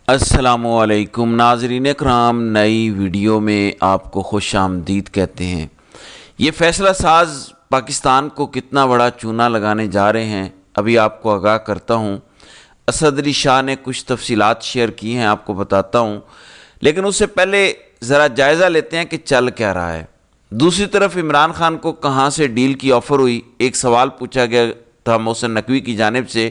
السلام علیکم ناظرین اکرام، نئی ویڈیو میں آپ کو خوش آمدید کہتے ہیں۔ یہ فیصلہ ساز پاکستان کو کتنا بڑا چونا لگانے جا رہے ہیں، ابھی آپ کو آگاہ کرتا ہوں۔ اسد علی شاہ نے کچھ تفصیلات شیئر کی ہیں، آپ کو بتاتا ہوں، لیکن اس سے پہلے ذرا جائزہ لیتے ہیں کہ چل کیا رہا ہے۔ دوسری طرف عمران خان کو کہاں سے ڈیل کی آفر ہوئی؟ ایک سوال پوچھا گیا تھا محسن نقوی کی جانب سے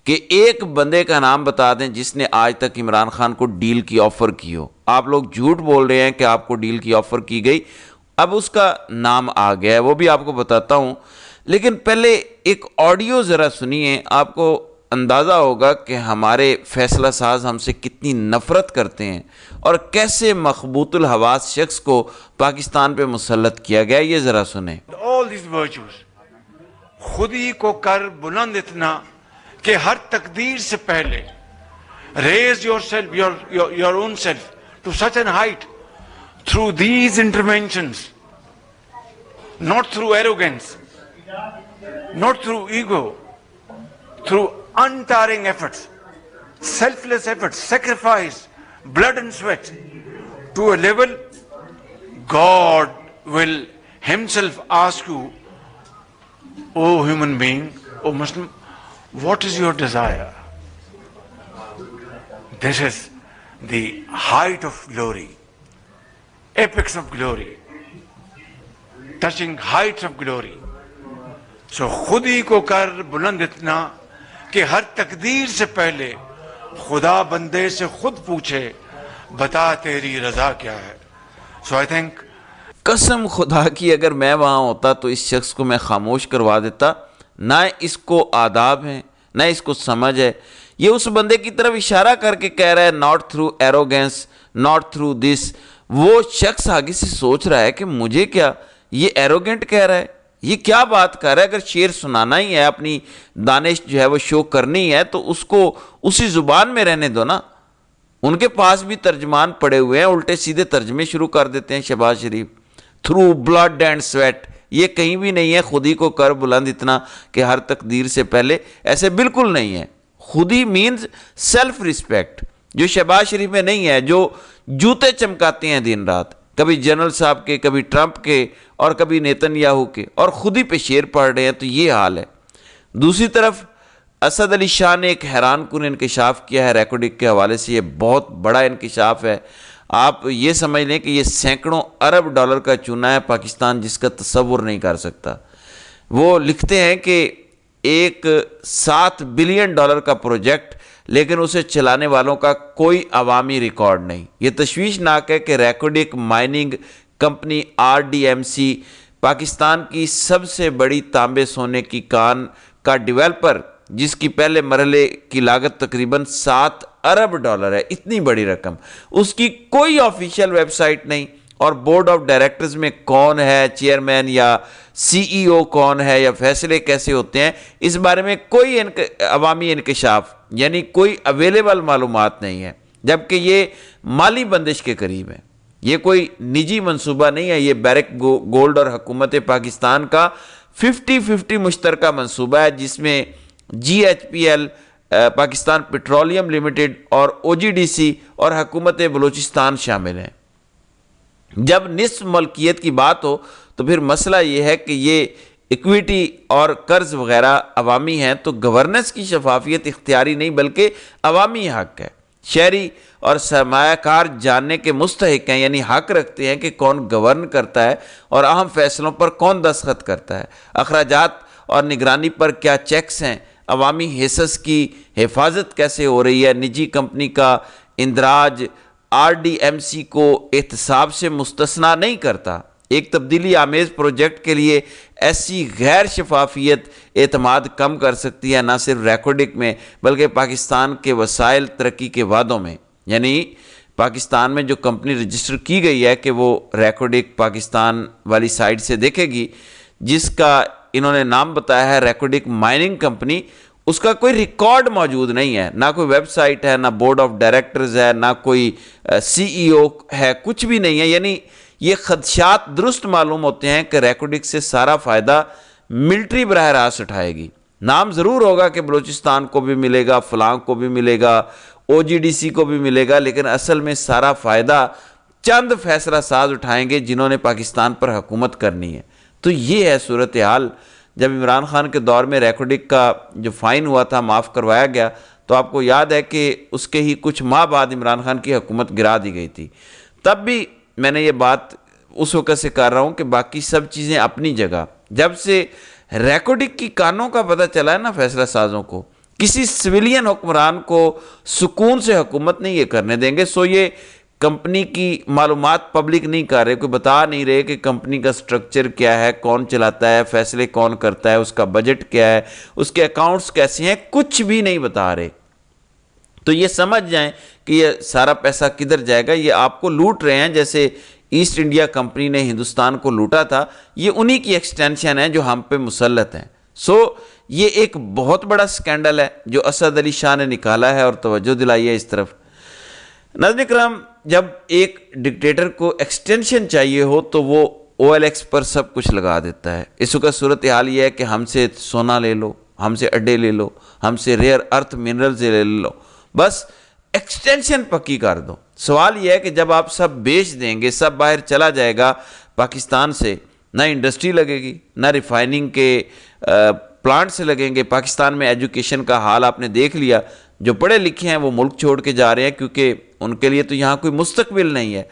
کہ ایک بندے کا نام بتا دیں جس نے آج تک عمران خان کو ڈیل کی آفر کی ہو۔ آپ لوگ جھوٹ بول رہے ہیں کہ آپ کو ڈیل کی آفر کی گئی، اب اس کا نام آ گیا ہے، وہ بھی آپ کو بتاتا ہوں۔ لیکن پہلے ایک آڈیو ذرا سنیے، آپ کو اندازہ ہوگا کہ ہمارے فیصلہ ساز ہم سے کتنی نفرت کرتے ہیں اور کیسے مخبوط الحواس شخص کو پاکستان پہ مسلط کیا گیا، یہ ذرا سنیں۔ all these virtues خود ہی کو کر بلند اتنا کہ ہر تقدیر سے پہلے raise yourself, your own self to such an height through these interventions, not through arrogance, not through ego, through untiring efforts, selfless efforts, sacrifice, blood and sweat, to a level God will himself ask you, O human being, O Muslim, what is your desire? This is the height of glory, apex of glory, touching heights of glory. So خود ہی کو کر بلند اتنا کہ ہر تقدیر سے پہلے خدا بندے سے خود پوچھے بتا تیری رضا کیا ہے. So I think قسم خدا کی اگر میں وہاں ہوتا تو اس شخص کو میں خاموش کروا دیتا، نہ اس کو آداب ہیں نہ اس کو سمجھ ہے۔ یہ اس بندے کی طرف اشارہ کر کے کہہ رہا ہے not through arrogance, not through this۔ وہ شخص آگے سے سوچ رہا ہے کہ مجھے کیا یہ ایروگنٹ کہہ رہا ہے، یہ کیا بات کر رہا ہے؟ اگر شعر سنانا ہی ہے، اپنی دانش جو ہے وہ شو کرنی ہے تو اس کو اسی زبان میں رہنے دو نا۔ ان کے پاس بھی ترجمان پڑے ہوئے ہیں، الٹے سیدھے ترجمے شروع کر دیتے ہیں شہباز شریف۔ تھرو بلڈ اینڈ سویٹ، یہ کہیں بھی نہیں ہے خود ہی کو کر بلند اتنا کہ ہر تقدیر سے پہلے، ایسے بالکل نہیں ہے۔ خودی مینز سیلف ریسپیکٹ، جو شہباز شریف میں نہیں ہے، جو جوتے چمکاتے ہیں دن رات، کبھی جنرل صاحب کے، کبھی ٹرمپ کے اور کبھی نیتن یاہو کے، اور خود ہی پہ شعر پڑھ رہے ہیں، تو یہ حال ہے۔ دوسری طرف اسد علی شاہ نے ایک حیران کن انکشاف کیا ہے ریکارڈنگ کے حوالے سے، یہ بہت بڑا انکشاف ہے۔ آپ یہ سمجھ لیں کہ یہ سینکڑوں ارب ڈالر کا چونا ہے پاکستان، جس کا تصور نہیں کر سکتا۔ وہ لکھتے ہیں کہ ایک $7 بلین کا پروجیکٹ، لیکن اسے چلانے والوں کا کوئی عوامی ریکارڈ نہیں۔ یہ تشویشناک ہے کہ recording mining company RDMC، Pakistan کی سب سے بڑی تانبے سونے کی کان کا ڈیولپر، جس کی پہلے مرحلے کی لاگت تقریباً $7 ارب ہے، اتنی بڑی رقم، اس کی کوئی آفیشیل ویب سائٹ نہیں، اور بورڈ آف ڈائریکٹرز میں کون ہے، چیئرمین یا CEO کون ہے، یا فیصلے کیسے ہوتے ہیں، اس بارے میں کوئی عوامی انکشاف یعنی کوئی اویلیبل معلومات نہیں ہے، جبکہ یہ مالی بندش کے قریب ہے۔ یہ کوئی نجی منصوبہ نہیں ہے، یہ بیرک گولڈ اور حکومت پاکستان کا 50-50 مشترکہ منصوبہ ہے، جس میں GHPL، پاکستان پیٹرولیم لمیٹڈ اور OGDC اور حکومت بلوچستان شامل ہیں۔ جب نصف ملکیت کی بات ہو تو پھر مسئلہ یہ ہے کہ یہ ایکویٹی اور قرض وغیرہ عوامی ہیں، تو گورننس کی شفافیت اختیاری نہیں بلکہ عوامی حق ہے۔ شہری اور سرمایہ کار جاننے کے مستحق ہیں، یعنی حق رکھتے ہیں کہ کون گورن کرتا ہے اور اہم فیصلوں پر کون دستخط کرتا ہے، اخراجات اور نگرانی پر کیا چیکس ہیں، عوامی حصص کی حفاظت کیسے ہو رہی ہے۔ نجی کمپنی کا اندراج RDMC کو احتساب سے مستثنا نہیں کرتا۔ ایک تبدیلی آمیز پروجیکٹ کے لیے ایسی غیر شفافیت اعتماد کم کر سکتی ہے، نہ صرف ریکارڈنگ میں بلکہ پاکستان کے وسائل ترقی کے وعدوں میں۔ یعنی پاکستان میں جو کمپنی رجسٹر کی گئی ہے کہ وہ ریکارڈنگ پاکستان والی سائٹ سے دیکھے گی، جس کا انہوں نے نام بتایا ہے ریکارڈنگ مائننگ کمپنی، اس کا کوئی ریکارڈ موجود نہیں ہے، نہ کوئی ویب سائٹ ہے، نہ بورڈ آف ڈائریکٹرز ہے، نہ کوئی CEO ہے، کچھ بھی نہیں ہے۔ یعنی یہ خدشات درست معلوم ہوتے ہیں کہ ریکارڈنگ سے سارا فائدہ ملٹری براہ راست اٹھائے گی۔ نام ضرور ہوگا کہ بلوچستان کو بھی ملے گا، فلاں کو بھی ملے گا، OGDC کو بھی ملے گا، لیکن اصل میں سارا فائدہ چند فیصلہ ساز اٹھائیں گے جنہوں نے پاکستان پر حکومت کرنی ہے۔ تو یہ ہے صورتحال۔ جب عمران خان کے دور میں ریکارڈنگ کا جو فائن ہوا تھا معاف کروایا گیا، تو آپ کو یاد ہے کہ اس کے ہی کچھ ماہ بعد عمران خان کی حکومت گرا دی گئی تھی۔ تب بھی میں نے یہ بات اس وقت سے کر رہا ہوں کہ باقی سب چیزیں اپنی جگہ، جب سے ریکارڈنگ کی کانوں کا پتہ چلا ہے نا فیصلہ سازوں کو، کسی سویلین حکمران کو سکون سے حکومت نہیں یہ کرنے دیں گے۔ سو یہ کمپنی کی معلومات پبلک نہیں کر رہے، کوئی بتا نہیں رہے کہ کمپنی کا سٹرکچر کیا ہے، کون چلاتا ہے، فیصلے کون کرتا ہے، اس کا بجٹ کیا ہے، اس کے اکاؤنٹس کیسے ہیں، کچھ بھی نہیں بتا رہے۔ تو یہ سمجھ جائیں کہ یہ سارا پیسہ کدھر جائے گا، یہ آپ کو لوٹ رہے ہیں جیسے ایسٹ انڈیا کمپنی نے ہندوستان کو لوٹا تھا، یہ انہی کی ایکسٹینشن ہے جو ہم پہ مسلط ہیں۔ سو یہ ایک بہت بڑا سکینڈل ہے جو اسد علی شاہ نے نکالا ہے اور توجہ دلائی ہے اس طرف۔ ناظرین کرام، جب ایک ڈکٹیٹر کو ایکسٹینشن چاہیے ہو تو وہ OLX پر سب کچھ لگا دیتا ہے۔ اس وقت صورتحال یہ ہے کہ ہم سے سونا لے لو، ہم سے اڈے لے لو، ہم سے ریئر ارتھ منرلز لے لو، بس ایکسٹینشن پکی کر دو۔ سوال یہ ہے کہ جب آپ سب بیچ دیں گے، سب باہر چلا جائے گا پاکستان سے، نہ انڈسٹری لگے گی، نہ ریفائننگ کے پلانٹ سے لگیں گے۔ پاکستان میں ایجوکیشن کا حال آپ نے دیکھ لیا، جو پڑھے لکھے ہیں وہ ملک چھوڑ کے جا رہے ہیں کیونکہ ان کے لیے تو یہاں کوئی مستقبل نہیں ہے۔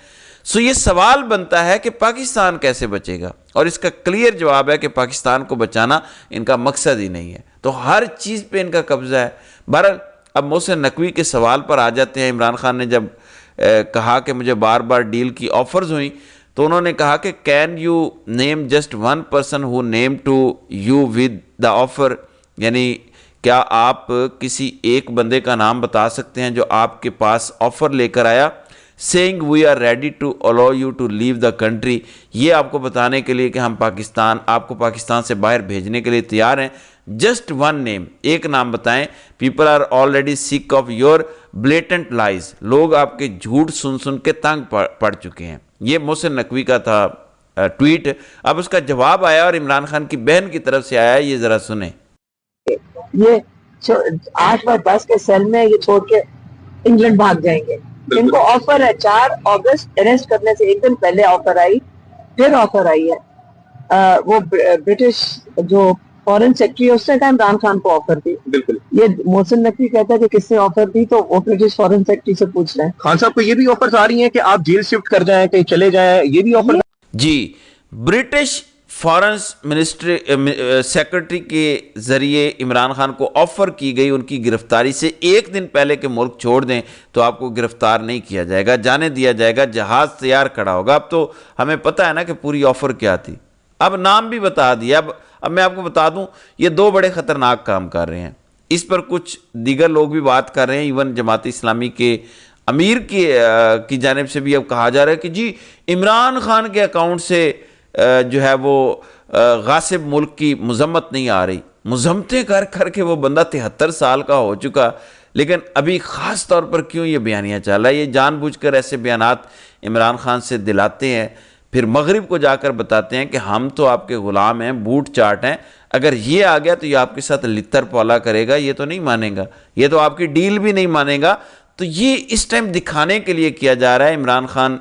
سو یہ سوال بنتا ہے کہ پاکستان کیسے بچے گا، اور اس کا کلیئر جواب ہے کہ پاکستان کو بچانا ان کا مقصد ہی نہیں ہے، تو ہر چیز پہ ان کا قبضہ ہے۔ بہرحال اب محسن نقوی کے سوال پر آ جاتے ہیں۔ عمران خان نے جب کہا کہ مجھے بار بار ڈیل کی آفرز ہوئیں، تو انہوں نے کہا کہ can you name just one person who name to you with the offer, یعنی کیا آپ کسی ایک بندے کا نام بتا سکتے ہیں جو آپ کے پاس آفر لے کر آیا، seeing we are ready to allow you to leave the country, یہ آپ کو بتانے کے لیے کہ ہم آپ کو پاکستان سے باہر بھیجنے کے لیے تیار ہیں۔ جسٹ ون نیم، ایک نام بتائیں۔ People are already sick of your blatant lies, لوگ آپ کے جھوٹ سن سن کے تنگ پڑ چکے ہیں۔ یہ محسن نقوی کا تھا ٹویٹ۔ اب اس کا جواب آیا اور عمران خان کی بہن کی طرف سے آیا، یہ ذرا سنیں۔ یہ 8 اور 10 کے سیل میں یہ چھوڑ کے انگلینڈ بھاگ جائیں گے۔ ان کو آفر ہے 4 اگست اریسٹ کرنے سے ایک دن پہلے آفر آئی، پھر آفر آئی ہے وہ برٹش جو فورن سیکٹری، اس نے کہا عمران خان کو آفر دی۔ بالکل یہ محسن نقوی کہتا ہے کہ کس نے آفر دی، تو وہ برٹش فورن سیکٹری سے پوچھ رہے ہیں۔ خان صاحب کو یہ بھی آفرز آ رہی ہیں کہ آپ جیل شفٹ کر جائیں، کہیں چلے جائیں، یہ بھی آفر؟ جی، برٹش فارن سیکرٹری کے ذریعے عمران خان کو آفر کی گئی ان کی گرفتاری سے ایک دن پہلے کہ ملک چھوڑ دیں تو آپ کو گرفتار نہیں کیا جائے گا، جانے دیا جائے گا، جہاز تیار کھڑا ہوگا۔ اب تو ہمیں پتہ ہے نا کہ پوری آفر کیا تھی، اب نام بھی بتا دیا۔ اب میں آپ کو بتا دوں، یہ 2 بڑے خطرناک کام کر رہے ہیں، اس پر کچھ دیگر لوگ بھی بات کر رہے ہیں، ایون جماعت اسلامی کے امیر کی جانب سے بھی اب کہا جا رہا ہے کہ جی عمران خان کے اکاؤنٹ سے جو ہے وہ غاصب ملک کی مذمت نہیں آ رہی۔ مذمتیں کر کر کے وہ بندہ 73 سال کا ہو چکا، لیکن ابھی خاص طور پر کیوں یہ بیانیہ چل رہا ہے؟ یہ جان بوجھ کر ایسے بیانات عمران خان سے دلاتے ہیں، پھر مغرب کو جا کر بتاتے ہیں کہ ہم تو آپ کے غلام ہیں، بوٹ چاٹ ہیں، اگر یہ آ گیا تو یہ آپ کے ساتھ لتر پولا کرے گا، یہ تو نہیں مانے گا، یہ تو آپ کی ڈیل بھی نہیں مانے گا۔ تو یہ اس ٹائم دکھانے کے لیے کیا جا رہا ہے۔ عمران خان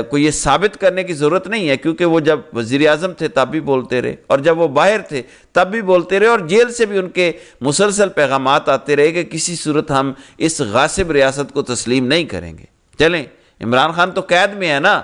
کو یہ ثابت کرنے کی ضرورت نہیں ہے، کیونکہ وہ جب وزیر اعظم تھے تب بھی بولتے رہے، اور جب وہ باہر تھے تب بھی بولتے رہے، اور جیل سے بھی ان کے مسلسل پیغامات آتے رہے کہ کسی صورت ہم اس غاصب ریاست کو تسلیم نہیں کریں گے۔ چلیں، عمران خان تو قید میں ہے نا،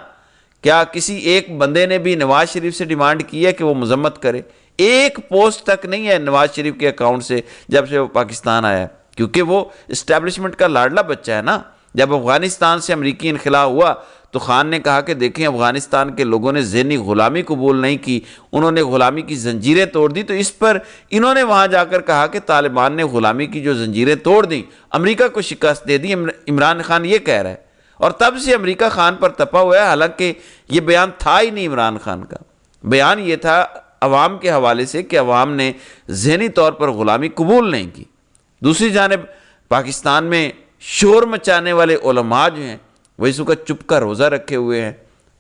کیا کسی ایک بندے نے بھی نواز شریف سے ڈیمانڈ کی ہے کہ وہ مذمت کرے؟ ایک پوسٹ تک نہیں ہے نواز شریف کے اکاؤنٹ سے جب سے وہ پاکستان آیا، کیونکہ وہ اسٹیبلشمنٹ کا لاڈلا بچہ ہے نا۔ جب افغانستان سے امریکی انخلا ہوا تو خان نے کہا کہ دیکھیں افغانستان کے لوگوں نے ذہنی غلامی قبول نہیں کی، انہوں نے غلامی کی زنجیریں توڑ دی، تو اس پر انہوں نے وہاں جا کر کہا کہ طالبان نے غلامی کی جو زنجیریں توڑ دیں، امریکہ کو شکست دے دی۔ عمران خان یہ کہہ رہا ہے، اور تب سے امریکہ خان پر تپا ہوا ہے، حالانکہ یہ بیان تھا ہی نہیں عمران خان کا۔ بیان یہ تھا عوام کے حوالے سے کہ عوام نے ذہنی طور پر غلامی قبول نہیں کی۔ دوسری جانب پاکستان میں شور مچانے والے علماء جو ہیں وہ اس وقت چپ کا روزہ رکھے ہوئے ہیں،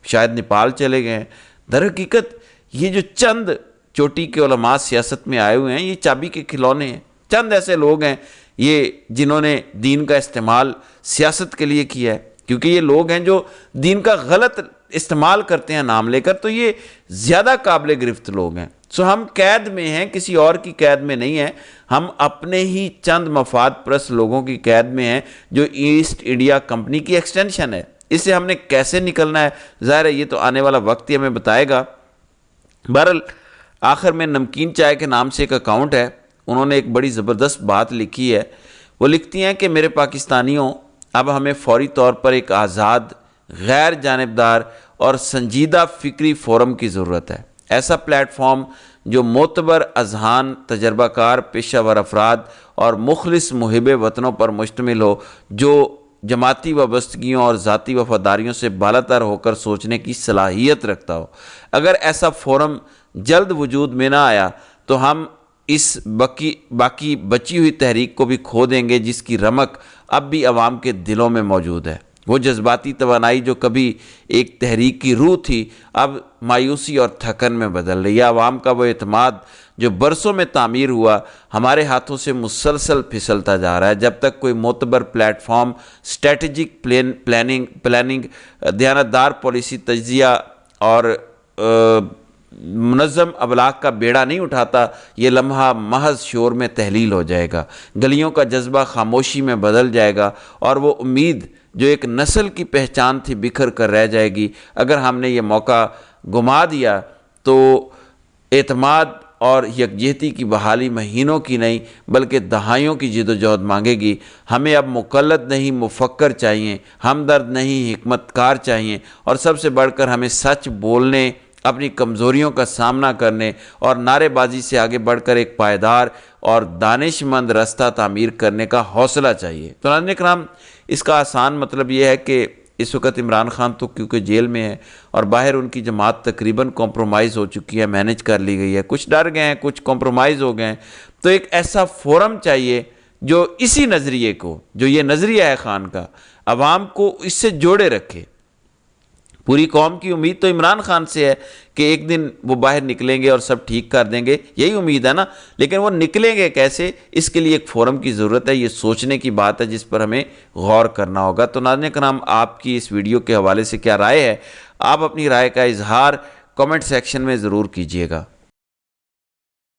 شاید نیپال چلے گئے ہیں۔ در حقیقت یہ جو چند چوٹی کے علماء سیاست میں آئے ہوئے ہیں، یہ چابی کے کھلونے ہیں۔ چند ایسے لوگ ہیں یہ جنہوں نے دین کا استعمال سیاست کے لیے کیا ہے، کیونکہ یہ لوگ ہیں جو دین کا غلط استعمال کرتے ہیں نام لے کر، تو یہ زیادہ قابل گرفت لوگ ہیں۔ سو ہم قید میں ہیں، کسی اور کی قید میں نہیں ہیں، ہم اپنے ہی چند مفاد پرست لوگوں کی قید میں ہیں جو ایسٹ انڈیا کمپنی کی ایکسٹینشن ہے۔ اس سے ہم نے کیسے نکلنا ہے، ظاہر ہے یہ تو آنے والا وقت ہی ہمیں بتائے گا۔ بہرحال آخر میں نمکین چائے کے نام سے ایک اکاؤنٹ ہے، انہوں نے ایک بڑی زبردست بات لکھی ہے۔ وہ لکھتی ہیں کہ میرے پاکستانیوں، اب ہمیں فوری طور پر ایک آزاد، غیر جانبدار اور سنجیدہ فکری فورم کی ضرورت ہے، ایسا پلیٹ فارم جو معتبر اذہان، تجربہ کار پیشہ ور افراد اور مخلص محب وطنوں پر مشتمل ہو، جو جماعتی وابستگیوں اور ذاتی وفاداریوں سے بالاتر ہو کر سوچنے کی صلاحیت رکھتا ہو۔ اگر ایسا فورم جلد وجود میں نہ آیا تو ہم اس باقی بچی ہوئی تحریک کو بھی کھو دیں گے، جس کی رمق اب بھی عوام کے دلوں میں موجود ہے۔ وہ جذباتی توانائی جو کبھی ایک تحریک کی روح تھی، اب مایوسی اور تھکن میں بدل رہی ہے۔ عوام کا وہ اعتماد جو برسوں میں تعمیر ہوا، ہمارے ہاتھوں سے مسلسل پھسلتا جا رہا ہے۔ جب تک کوئی معتبر پلیٹ فارم، اسٹریٹجک پلاننگ، دیانتدار پالیسی تجزیہ اور منظم ابلاغ کا بیڑا نہیں اٹھاتا، یہ لمحہ محض شور میں تحلیل ہو جائے گا، گلیوں کا جذبہ خاموشی میں بدل جائے گا، اور وہ امید جو ایک نسل کی پہچان تھی بکھر کر رہ جائے گی۔ اگر ہم نے یہ موقع گما دیا تو اعتماد اور یکجہتی کی بحالی مہینوں کی نہیں بلکہ دہائیوں کی جد و جہد مانگے گی۔ ہمیں اب مقلد نہیں مفکر چاہیے، ہمدرد نہیں حکمت کار چاہیے، اور سب سے بڑھ کر ہمیں سچ بولنے، اپنی کمزوریوں کا سامنا کرنے اور نعرے بازی سے آگے بڑھ کر ایک پائیدار اور دانش مند راستہ تعمیر کرنے کا حوصلہ چاہیے۔ تو ناظرین کرام، اس کا آسان مطلب یہ ہے کہ اس وقت عمران خان تو کیونکہ جیل میں ہے اور باہر ان کی جماعت تقریباً کمپرومائز ہو چکی ہے، مینج کر لی گئی ہے، کچھ ڈر گئے ہیں، کچھ کمپرومائز ہو گئے ہیں، تو ایک ایسا فورم چاہیے جو اسی نظریے کو، جو یہ نظریہ ہے خان کا، عوام کو اس سے جوڑے رکھے۔ پوری قوم کی امید تو عمران خان سے ہے کہ ایک دن وہ باہر نکلیں گے اور سب ٹھیک کر دیں گے، یہی امید ہے نا، لیکن وہ نکلیں گے کیسے، اس کے لیے ایک فورم کی ضرورت ہے۔ یہ سوچنے کی بات ہے جس پر ہمیں غور کرنا ہوگا۔ تو ناظرین کرام، آپ کی اس ویڈیو کے حوالے سے کیا رائے ہے؟ آپ اپنی رائے کا اظہار کمنٹ سیکشن میں ضرور کیجیے گا۔